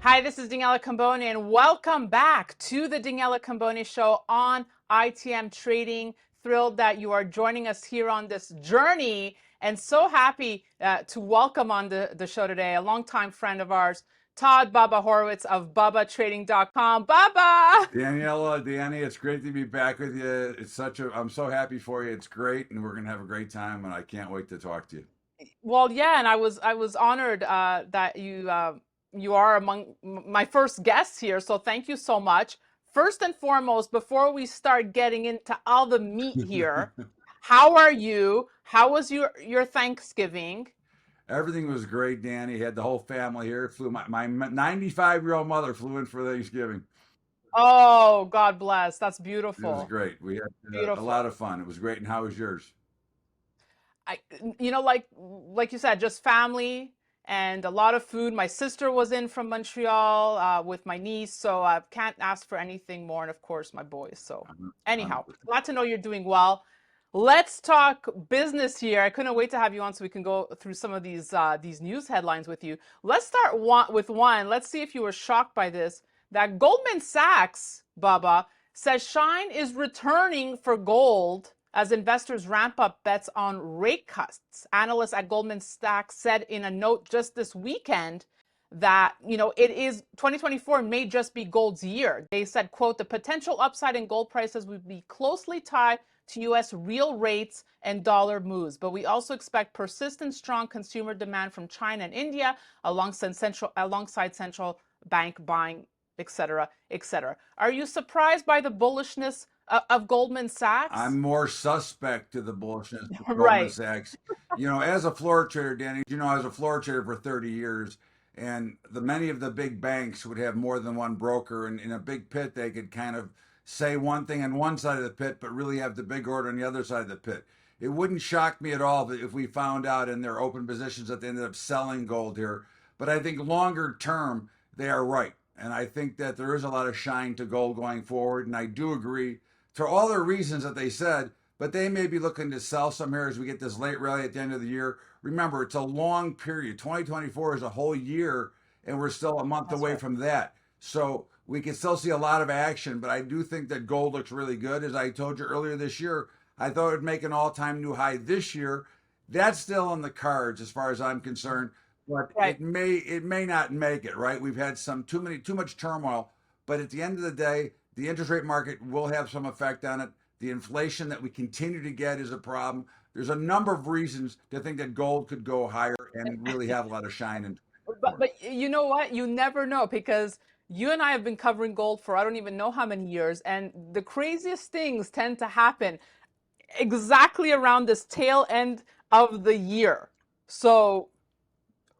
Hi, this is Daniela Cambone, and welcome back to the Daniela Cambone Show on ITM Trading. Thrilled that you are joining us here on this journey, and so happy to welcome on the show today a longtime friend of ours, Todd Bubba Horwitz of BubbaTrading.com. Bubba! Daniela, Danny, it's great to be back with you. I'm so happy for you. It's great, and we're gonna have a great time, and I can't wait to talk to you. Well, yeah, and I was honored that you are among my first guests here. So thank you so much. First and foremost, before we start getting into all the meat here, how are you? How was your Thanksgiving? Everything was great, Danny. Had the whole family here. Flew my 95-year-old mother flew in for Thanksgiving. Oh, God bless. That's It was beautiful. great. We had a lot Beautiful. of fun. It was great. And how was yours? I, like you said, just family and a lot of food. My sister was in from Montreal with my niece, so I can't ask for anything more. And of course, my boys. So I'm anyhow, glad to know you're doing well. Let's talk business here. I couldn't wait to have you on so we can go through some of these news headlines with you. Let's start with one. Let's see if you were shocked by this. That Goldman Sachs, Bubba, says shine is returning for gold as investors ramp up bets on rate cuts. Analysts at Goldman Sachs said in a note just this weekend that, it is 2024 may just be gold's year. They said, quote, the potential upside in gold prices would be closely tied to US real rates and dollar moves. But we also expect persistent strong consumer demand from China and India alongside central bank buying, et cetera, et cetera. Are you surprised by the bullishness of Goldman Sachs? I'm more suspect to the bullishness of Goldman Right. Sachs. As a floor trader, Danny, I was a floor trader for 30 years, and many of the big banks would have more than one broker, and in a big pit, they could kind of say one thing on one side of the pit, but really have the big order on the other side of the pit. It wouldn't shock me at all if we found out in their open positions that they ended up selling gold here. But I think longer term, they are right. And I think that there is a lot of shine to gold going forward. And I do agree for all the reasons that they said, but they may be looking to sell some here as we get this late rally at the end of the year. Remember, it's a long period. 2024 is a whole year, and we're still a month That's away right. from that. So we can still see a lot of action, but I do think that gold looks really good. As I told you earlier this year, I thought it would make an all-time new high this year. That's still on the cards as far as I'm concerned, but Right. it may not make it, right? We've had too much turmoil, but at the end of the day, the interest rate market will have some effect on it. The inflation that we continue to get is a problem. There's a number of reasons to think that gold could go higher and really have a lot of shine in But 2024. but you know what? You never know because you and I have been covering gold for I don't even know how many years, and the craziest things tend to happen exactly around this tail end of the year. So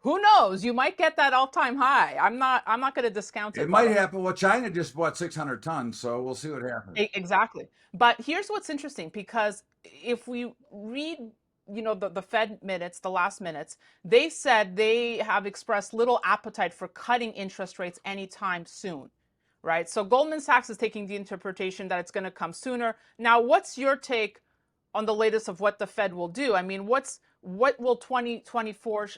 who knows? You might get that all-time high. I'm not going to discount It it, might Bubba. happen. Well, China just bought 600 tons, so we'll see what happens. Exactly. But here's what's interesting because if we read, the Fed minutes, the last minutes, they said they have expressed little appetite for cutting interest rates anytime soon, right? So Goldman Sachs is taking the interpretation that it's going to come sooner. Now, what's your take on the latest of what the Fed will do? I mean, what will 2024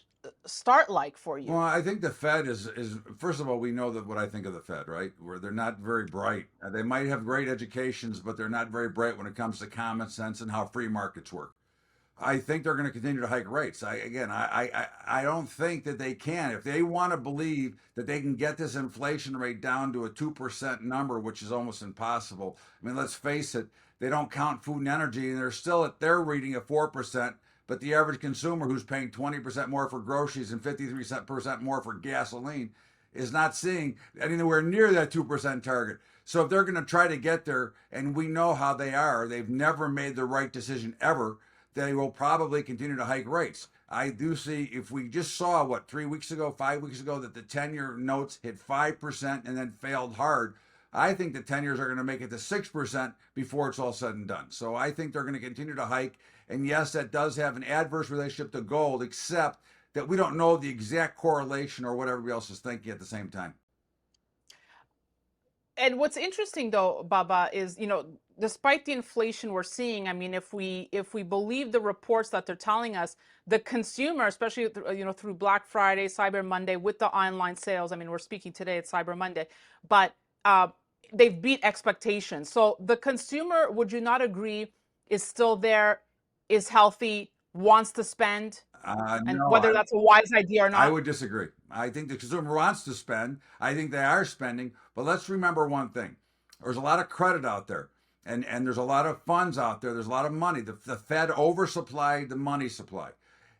start like for Well, you? I think the Fed is first of all, we know that what I think of the Fed, right? Where they're not very bright. They might have great educations, but they're not very bright when it comes to common sense and how free markets work. I think they're going to continue to hike rates. I don't think that they can. If they want to believe that they can get this inflation rate down to a 2% number, which is almost impossible. I mean, let's face it, they don't count food and energy, and they're still at their reading of 4%. But the average consumer who's paying 20% more for groceries and 53% more for gasoline is not seeing anywhere near that 2% target. So if they're going to try to get there, and we know how they are, they've never made the right decision ever, they will probably continue to hike rates. I do see, if we just saw 3 weeks ago, 5 weeks ago, that the 10-year notes hit 5% and then failed hard. I think the 10 years are going to make it to 6% before it's all said and done. So I think they're going to continue to hike. And yes, that does have an adverse relationship to gold, except that we don't know the exact correlation or what everybody else is thinking at the same time. And what's interesting though, Baba, is, despite the inflation we're seeing, I mean, if we believe the reports that they're telling us, the consumer, especially through Black Friday, Cyber Monday, with the online sales. I mean, we're speaking today, it's Cyber Monday, but uh, they've beat expectations. So the consumer, would you not agree, is still there, is healthy, wants to spend, and No, whether that's a wise idea or I not? would disagree. I think the consumer wants to spend. I think they are spending. But let's remember one thing: there's a lot of credit out there, and there's a lot of funds out there. There's a lot of money. The Fed oversupplied the money supply,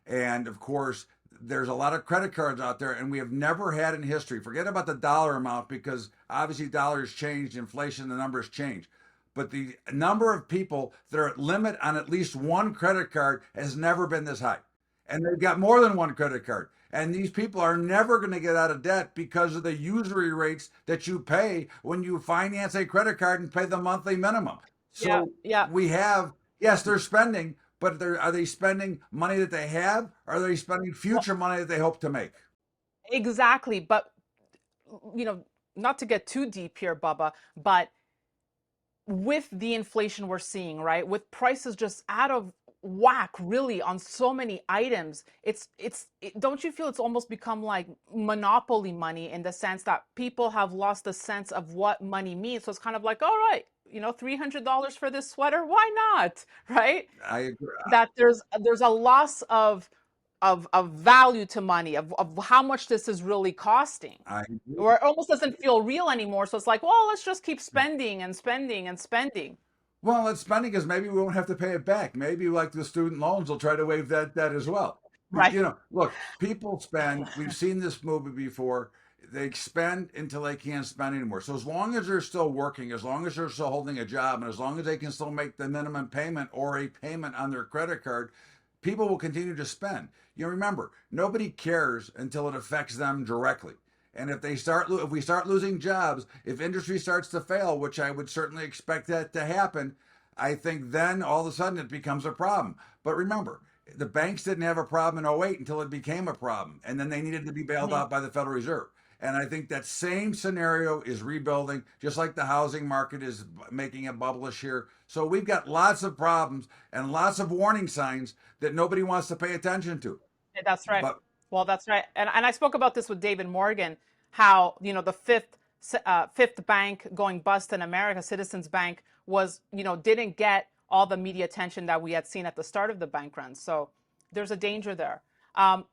and of course, there's a lot of credit cards out there, and we have never had in history. Forget about the dollar amount because obviously dollars changed, inflation, the numbers changed. But the number of people that are at limit on at least one credit card has never been this high, and they've got more than one credit card. And these people are never going to get out of debt because of the usury rates that you pay when you finance a credit card and pay the monthly minimum. Yeah, So yeah. we have, yes, they're spending, but are they spending money that they have? Or are they spending Well, future money that they hope to make? exactly. But you know, not to get too deep here, Bubba, but with the inflation we're seeing, right? With prices just out of whack, really, on so many items, don't you feel it's almost become like monopoly money in the sense that people have lost the sense of what money means? So it's kind of like, all right, $300 for this sweater, why not? Right? I agree. That there's a loss of value to money, of how much this is really costing, I agree. or it almost doesn't feel real anymore. So it's like, well, let's just keep spending and spending and spending. Well, it's spending because maybe we won't have to pay it back. Maybe like the student loans, will try to waive that as well. Right. Look, people spend. We've seen this movie before. They spend until they can't spend anymore. So as long as they're still working, as long as they're still holding a job, and as long as they can still make the minimum payment or a payment on their credit card, people will continue to spend. Remember, nobody cares until it affects them directly. And if we start losing jobs, if industry starts to fail, which I would certainly expect that to happen, I think then all of a sudden it becomes a problem. But remember, the banks didn't have a problem in '08 until it became a problem, and then they needed to be bailed Mhm. out by the Federal Reserve. And I think that same scenario is rebuilding, just like the housing market is making it bubblish here. So we've got lots of problems and lots of warning signs that nobody wants to pay attention to. That's right. But Well, that's right. And I spoke about this with David Morgan, how, the fifth bank going bust in America, Citizens Bank, didn't get all the media attention that we had seen at the start of the bank run. So there's a danger there. Um,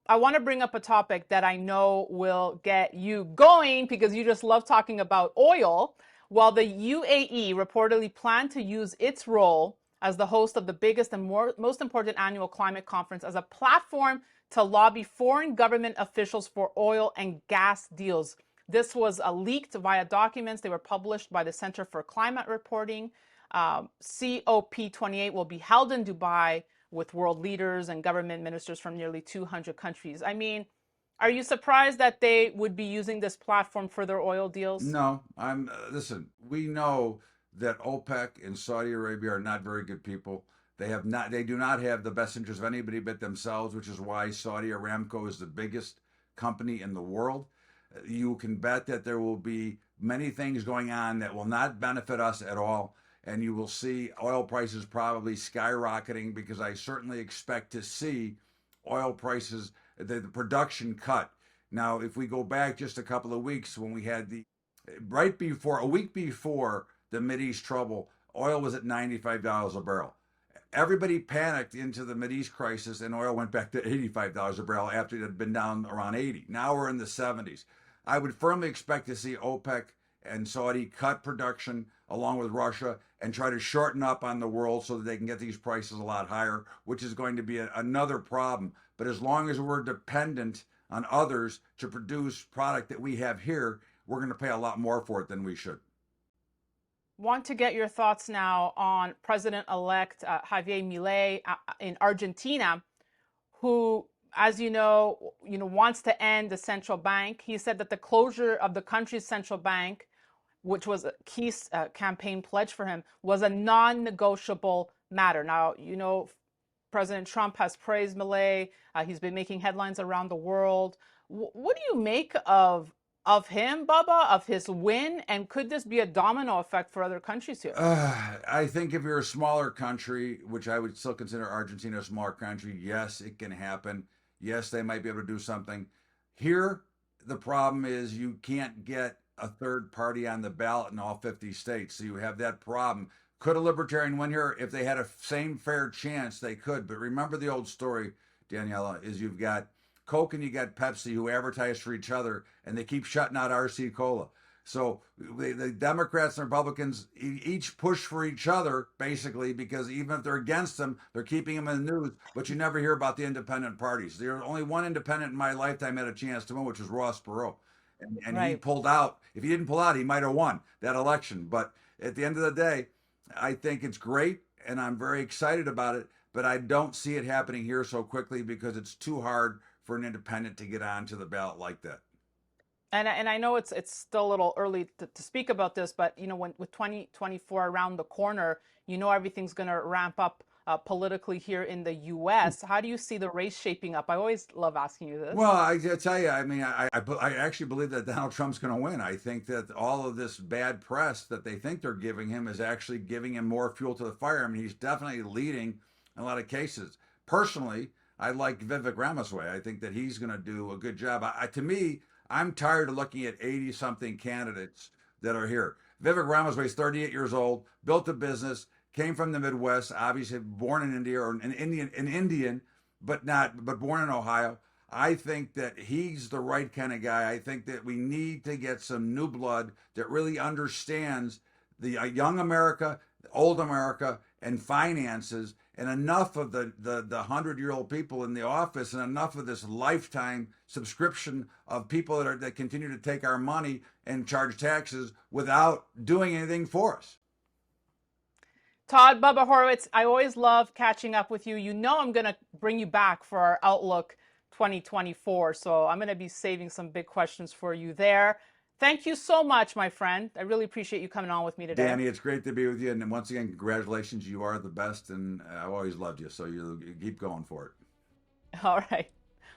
I want to bring up a topic that I know will get you going because you just love talking about oil. While the UAE reportedly planned to use its role as the host of the biggest and most important annual climate conference as a platform to lobby foreign government officials for oil and gas deals. This was leaked via documents. They were published by the Center for Climate Reporting. COP28 will be held in Dubai with world leaders and government ministers from nearly 200 countries. I mean, are you surprised that they would be using this platform for their oil deals? no, listen, we know that OPEC and Saudi Arabia are not very good people. They do not have the best interest of anybody but themselves, which is why Saudi Aramco is the biggest company in the world. You can bet that there will be many things going on that will not benefit us at all. And you will see oil prices probably skyrocketing because I certainly expect to see oil prices, the production cut. Now, if we go back just a couple of weeks when we had a week before the Mideast trouble, oil was at $95 a barrel. Everybody panicked into the Mideast crisis, and oil went back to $85 a barrel after it had been down around 80. Now we're in the 70s. I would firmly expect to see OPEC and Saudi cut production along with Russia and try to shorten up on the world so that they can get these prices a lot higher, which is going to be another problem. But as long as we're dependent on others to produce product that we have here, we're going to pay a lot more for it than we should. Want to get your thoughts now on President-elect Javier Milei in Argentina, who, as wants to end the central bank. He said that the closure of the country's central bank, which was a key campaign pledge for him, was a non-negotiable matter. Now, President Trump has praised Milei. He's been making headlines around the world. What do you make of of him, Bubba, of his win? And could this be a domino effect for other countries here? I think if you're a smaller country, which I would still consider Argentina a smaller country, yes, it can happen. Yes, they might be able to do something. Here, the problem is you can't get a third party on the ballot in all 50 states. So you have that problem. Could a libertarian win here? If they had a same fair chance, they could. But remember the old story, Daniela, is you've got Coke and you got Pepsi who advertise for each other, and they keep shutting out RC Cola. So the Democrats and Republicans each push for each other, basically, because even if they're against them, they're keeping them in the news. But you never hear about the independent parties. There's only one independent in my lifetime had a chance to win, which was Ross Perot. And he Right. pulled out. If he didn't pull out, he might have won that election. But at the end of the day, I think it's great, and I'm very excited about it. But I don't see it happening here so quickly because it's too hard for an independent to get onto the ballot like that. And I know it's still a little early to speak about this, but when with 2024 around the corner, everything's going to ramp up politically here in the U.S. How do you see the race shaping up? I always love asking you this. Well, I tell you, I mean, I actually believe that Donald Trump's going to win. I think that all of this bad press that they think they're giving him is actually giving him more fuel to the fire. I mean, he's definitely leading in a lot of cases. Personally, I like Vivek Ramaswamy. I think that he's going to do a good job. To me, I'm tired of looking at 80-something candidates that are here. Vivek Ramaswamy is 38 years old, built a business, came from the Midwest, obviously born in India or an Indian, but born in Ohio. I think that he's the right kind of guy. I think that we need to get some new blood that really understands the young America, old America, and finances, and enough of the 100-year-old people in the office, and enough of this lifetime subscription of people that continue to take our money and charge taxes without doing anything for us. Todd, Bubba Horwitz, I always love catching up with you. I'm going to bring you back for our Outlook 2024, so I'm going to be saving some big questions for you there. Thank you so much, my friend. I really appreciate you coming on with me today. Danny, it's great to be with you. And once again, congratulations. You are the best, and I've always loved you. So you keep going for it. All right.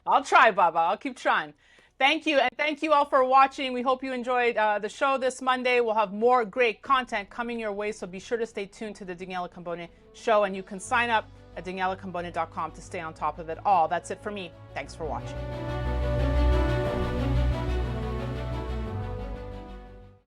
I'll try, Bubba. I'll keep trying. Thank you. And thank you all for watching. We hope you enjoyed the show this Monday. We'll have more great content coming your way. So be sure to stay tuned to the Daniela Cambone show. And you can sign up at danielacambone.com to stay on top of it all. That's it for me. Thanks for watching.